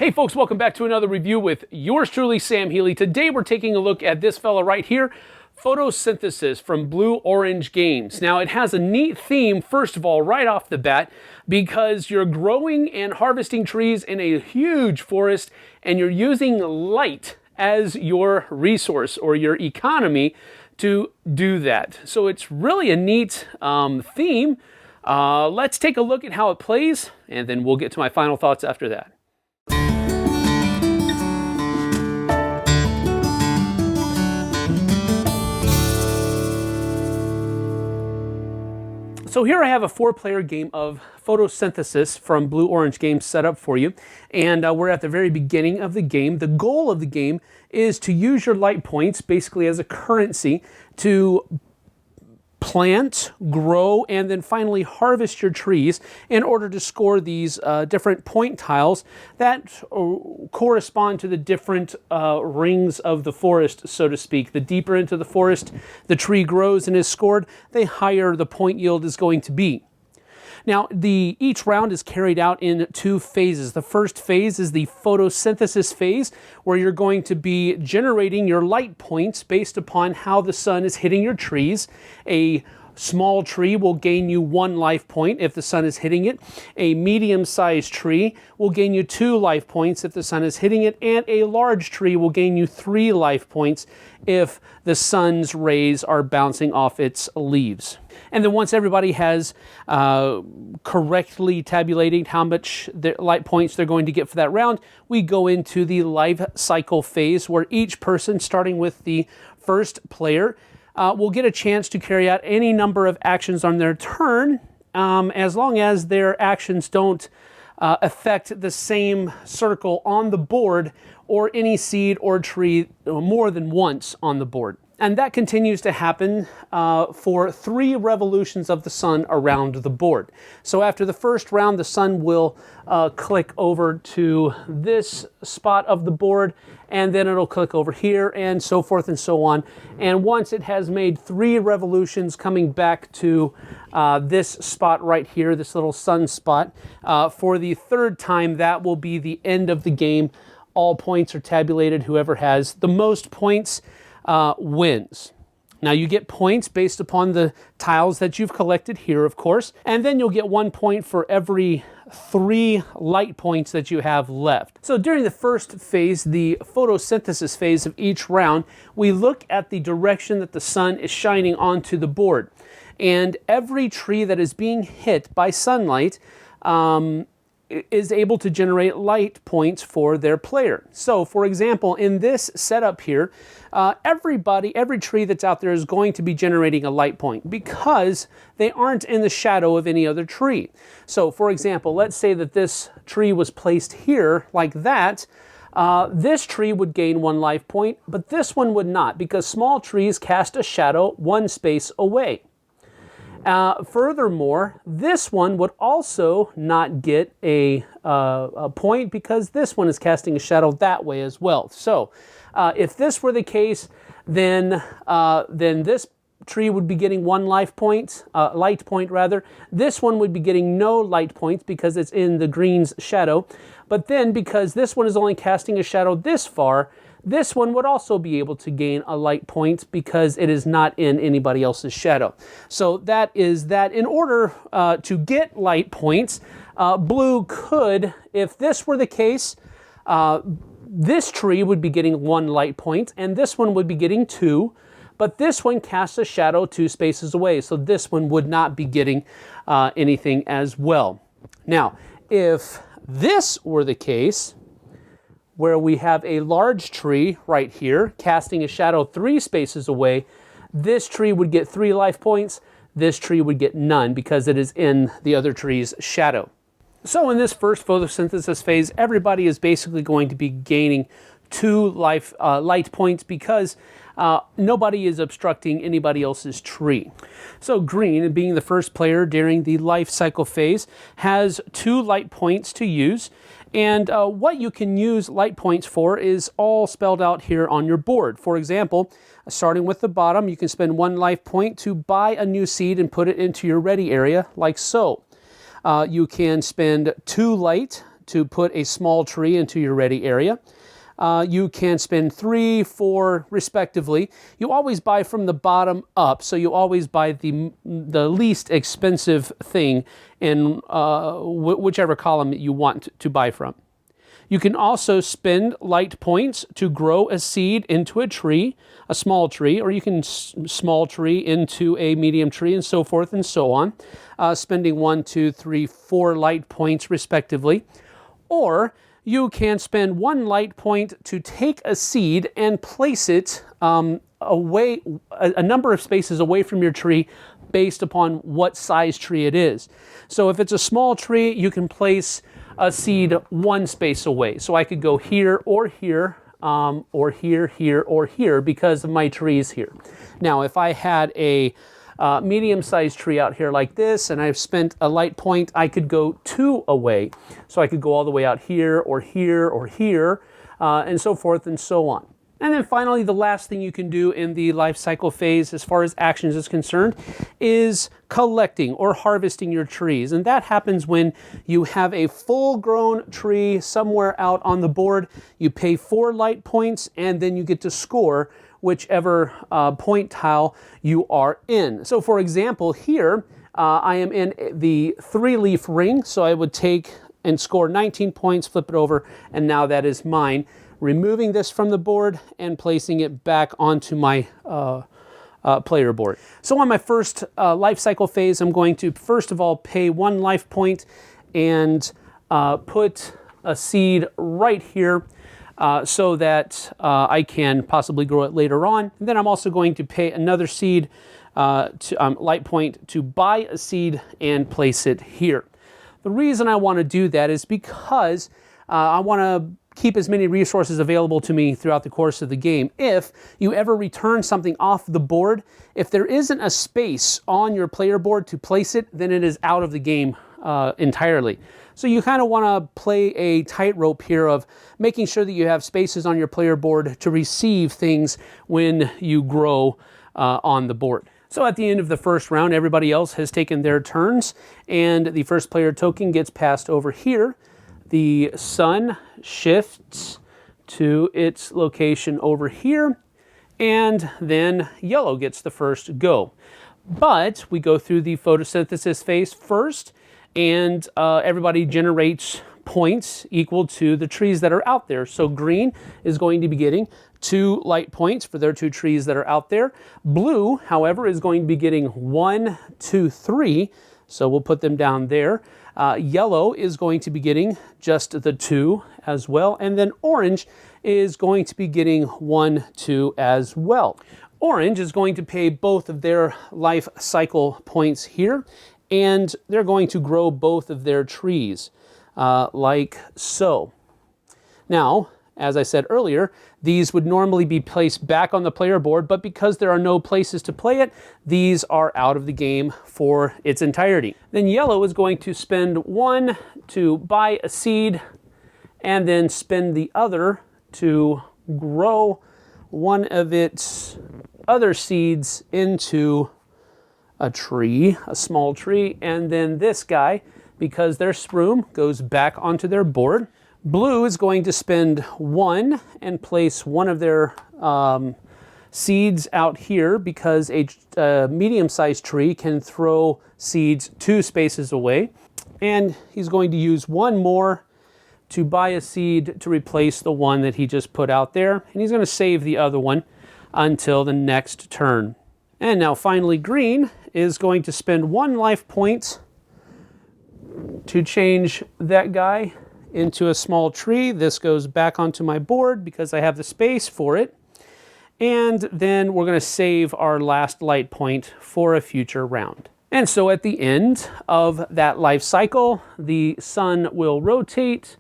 Hey folks, welcome back to another review with yours truly, Sam Healey. Today we're taking a look at this fella right here, Photosynthesis from Blue Orange Games. Now it has a neat theme, first of all, right off the bat, because you're growing and harvesting trees in a huge forest and you're using light as your resource or your economy to do that. So it's really a neat theme. Let's take a look at how it plays and then we'll get to my final thoughts after that. So here I have a 4-player game of Photosynthesis from Blue Orange Games set up for you, and we're at the very beginning of the game. The goal of the game is to use your light points basically as a currency to plant, grow, and then finally harvest your trees in order to score these different point tiles that correspond to the different rings of the forest, so to speak. The deeper into the forest the tree grows and is scored, the higher the point yield is going to be. Now, each round is carried out in 2 phases. The first phase is the photosynthesis phase, where you're going to be generating your light points based upon how the sun is hitting your trees. A small tree will gain you 1 life point if the sun is hitting it. A medium-sized tree will gain you 2 life points if the sun is hitting it. And a large tree will gain you 3 life points if the sun's rays are bouncing off its leaves. And then once everybody has correctly tabulated how much light points they're going to get for that round, we go into the life cycle phase where each person, starting with the first player, will get a chance to carry out any number of actions on their turn, as long as their actions don't affect the same circle on the board or any seed or tree more than once on the board. And that continues to happen for 3 revolutions of the sun around the board. So after the first round, the sun will click over to this spot of the board, and then it'll click over here, and so forth and so on. And once it has made 3 revolutions coming back to this spot right here, this little sun spot, for the 3rd time, that will be the end of the game. All points are tabulated. Whoever has the most points wins. Now you get points based upon the tiles that you've collected here, of course, and then you'll get 1 point for every 3 light points that you have left. So during the first phase, the photosynthesis phase of each round, we look at the direction that the sun is shining onto the board. And every tree that is being hit by sunlight is able to generate light points for their player. So for example, in this setup here, every tree that's out there is going to be generating a light point because they aren't in the shadow of any other tree. So for example, let's say that this tree was placed here like that. This tree would gain 1 life point, but this one would not, because small trees cast a shadow 1 space away. Furthermore, this one would also not get a point because this one is casting a shadow that way as well. So if this were the case, then this tree would be getting 1 light point rather. This one would be getting no light points because it's in the green's shadow. But then because this one is only casting a shadow this far, this one would also be able to gain a light point because it is not in anybody else's shadow. So that is that. In order to get light points, blue could, if this were the case, this tree would be getting 1 light point and this one would be getting 2, but this one casts a shadow 2 spaces away, so this one would not be getting anything as well. Now, if this were the case, where we have a large tree right here casting a shadow 3 spaces away, this tree would get 3 life points, this tree would get none because it is in the other tree's shadow. So in this first photosynthesis phase, everybody is basically going to be gaining 2 light points because nobody is obstructing anybody else's tree. So green, being the first player during the life cycle phase, has 2 light points to use. And what you can use light points for is all spelled out here on your board. For example, starting with the bottom, you can spend 1 life point to buy a new seed and put it into your ready area, like so. You can spend 2 light to put a small tree into your ready area. You can spend 3, 4, respectively. You always buy from the bottom up, so you always buy the least expensive thing in whichever column you want to buy from. You can also spend light points to grow a seed into a tree, a small tree, or you can small tree into a medium tree, and so forth and so on, spending 1, 2, 3, 4 light points respectively. Or you can spend 1 light point to take a seed and place it away, a number of spaces away from your tree based upon what size tree it is. So if it's a small tree, you can place a seed 1 space away. So I could go here or here, or here, here, or here because of my trees here. Now, if I had a medium-sized tree out here like this, and I've spent a light point, I could go 2 away. So I could go all the way out here, or here, or here, and so forth and so on. And then finally, the last thing you can do in the life cycle phase as far as actions is concerned is collecting or harvesting your trees. And that happens when you have a full-grown tree somewhere out on the board. You pay 4 light points, and then you get to score whichever point tile you are in. So for example, here I am in the 3-leaf ring, so I would take and score 19 points, flip it over, and now that is mine. Removing this from the board and placing it back onto my player board. So on my first life cycle phase, I'm going to first of all pay 1 life point and put a seed right here so that I can possibly grow it later on. And then I'm also going to pay another seed light point to buy a seed and place it here. The reason I want to do that is because I want to keep as many resources available to me throughout the course of the game. If you ever return something off the board, if there isn't a space on your player board to place it, then it is out of the game entirely. So you kind of want to play a tightrope here of making sure that you have spaces on your player board to receive things when you grow on the board. So at the end of the first round, everybody else has taken their turns, and the first player token gets passed over here. The sun shifts to its location over here, and then yellow gets the first go. But we go through the photosynthesis phase first, and everybody generates points equal to the trees that are out there. So green is going to be getting 2 light points for their 2 trees that are out there. Blue, however, is going to be getting 1, 2, 3, so we'll put them down there. Yellow is going to be getting just the 2 as well, and then orange is going to be getting 1, 2 as well. Orange is going to pay both of their life cycle points here, and they're going to grow both of their trees like so. Now, as I said earlier, these would normally be placed back on the player board, but because there are no places to play it, these are out of the game for its entirety. Then yellow is going to spend 1 to buy a seed, and then spend the other to grow one of its other seeds into a tree, a small tree, and then this guy, because their sprume goes back onto their board. Blue is going to spend 1 and place one of their seeds out here because a medium-sized tree can throw seeds 2 spaces away. And he's going to use 1 more to buy a seed to replace the one that he just put out there. And he's going to save the other one until the next turn. And now finally green is going to spend 1 life point to change that guy into a small tree. This goes back onto my board because I have the space for it. And then we're going to save our last light point for a future round. And so at the end of that life cycle, the sun will rotate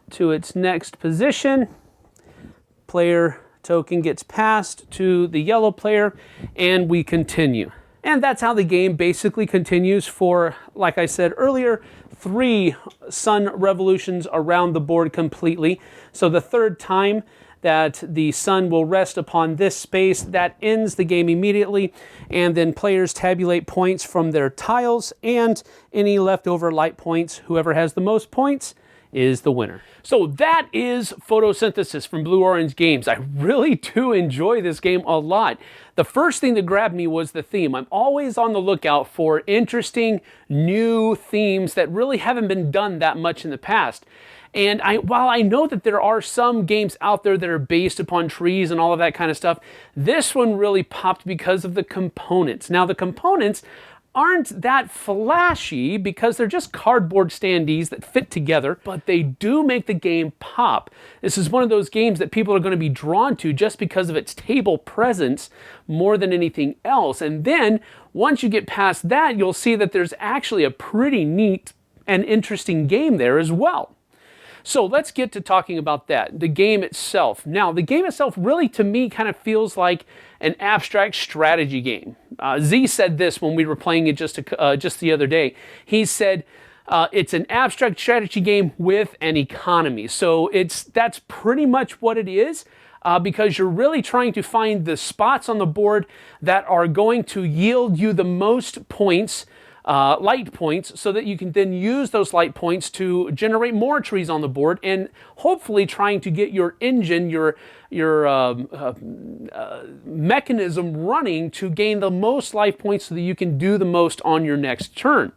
to its next position. Player token gets passed to the yellow player, and we continue. And that's how the game basically continues for, like I said earlier, 3 sun revolutions around the board completely. So the 3rd time that the sun will rest upon this space, that ends the game immediately, and then players tabulate points from their tiles, and any leftover light points, whoever has the most points is the winner. So that is Photosynthesis from Blue Orange Games. I really do enjoy this game a lot. The first thing that grabbed me was the theme. I'm always on the lookout for interesting new themes that really haven't been done that much in the past. And while I know that there are some games out there that are based upon trees and all of that kind of stuff, this one really popped because of the components. Now, the components aren't that flashy because they're just cardboard standees that fit together, but they do make the game pop. This is one of those games that people are going to be drawn to just because of its table presence more than anything else. And then once you get past that, you'll see that there's actually a pretty neat and interesting game there as well. So let's get to talking about that, the game itself. Now, the game itself really, to me, kind of feels like an abstract strategy game. Z said this when we were playing it just the other day. He said, it's an abstract strategy game with an economy. So that's pretty much what it is. Because you're really trying to find the spots on the board that are going to yield you the most points, light points, so that you can then use those light points to generate more trees on the board, and hopefully trying to get your engine, your mechanism running to gain the most life points so that you can do the most on your next turn.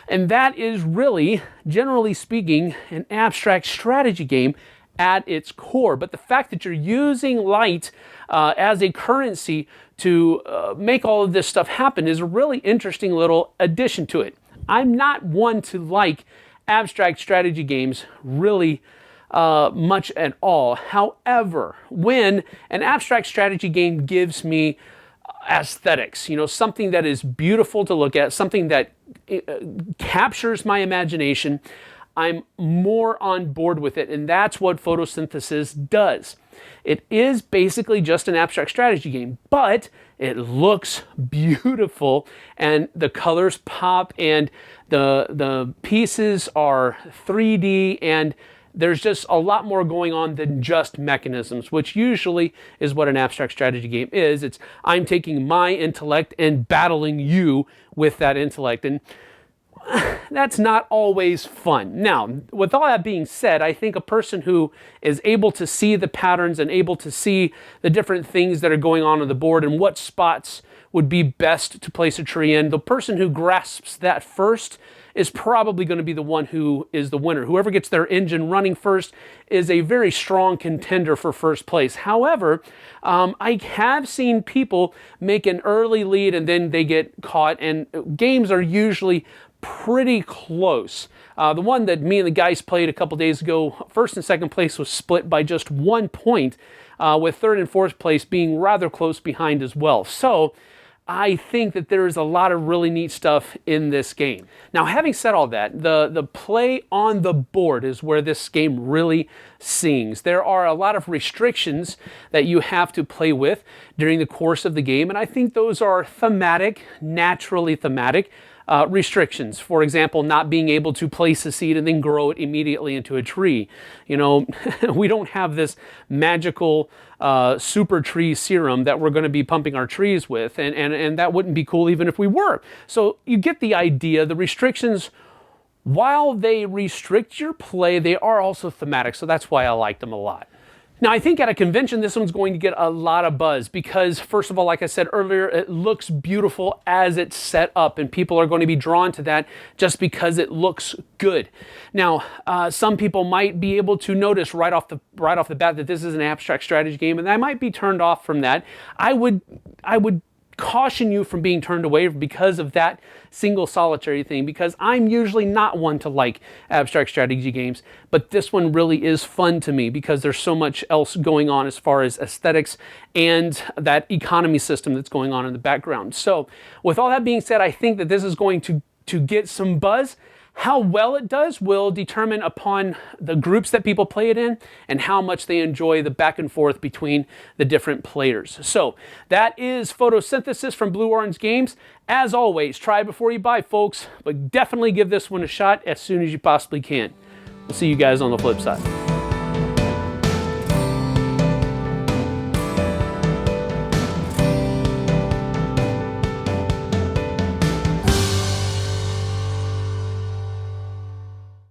And that is really, generally speaking, an abstract strategy game at its core. But the fact that you're using light as a currency to make all of this stuff happen is a really interesting little addition to it. I'm not one to like abstract strategy games really much at all. However, when an abstract strategy game gives me aesthetics, something that is beautiful to look at, something that captures my imagination, I'm more on board with it, and that's what Photosynthesis does. It is basically just an abstract strategy game, but it looks beautiful, and the colors pop, and the pieces are 3D, and there's just a lot more going on than just mechanisms, which usually is what an abstract strategy game is. It's I'm taking my intellect and battling you with that intellect, and that's not always fun. Now, with all that being said, I think a person who is able to see the patterns and able to see the different things that are going on the board and what spots would be best to place a tree in, the person who grasps that first is probably going to be the one who is the winner. Whoever gets their engine running first is a very strong contender for first place. However, I have seen people make an early lead and then they get caught, and games are usually pretty close. The one that me and the guys played a couple days ago, first and second place was split by just 1 point, with third and fourth place being rather close behind as well. So I think that there is a lot of really neat stuff in this game. Now, having said all that, the play on the board is where this game really sings. There are a lot of restrictions that you have to play with during the course of the game, and I think those are thematic, naturally thematic restrictions. For example, not being able to place a seed and then grow it immediately into a tree. We don't have this magical super tree serum that we're going to be pumping our trees with, and that wouldn't be cool even if we were. So you get the idea. The restrictions, while they restrict your play, they are also thematic, so that's why I like them a lot. Now, I think at a convention, this one's going to get a lot of buzz because, first of all, like I said earlier, it looks beautiful as it's set up, and people are going to be drawn to that just because it looks good. Now, some people might be able to notice right off the bat that this is an abstract strategy game, and I might be turned off from that. I would caution you from being turned away because of that single solitary thing, because I'm usually not one to like abstract strategy games, but this one really is fun to me because there's so much else going on as far as aesthetics and that economy system that's going on in the background. So with all that being said, I think that this is going to get some buzz. How well it does will determine upon the groups that people play it in and how much they enjoy the back and forth between the different players. So that is Photosynthesis from Blue Orange Games. As always, try before you buy, folks, but definitely give this one a shot as soon as you possibly can. We'll see you guys on the flip side.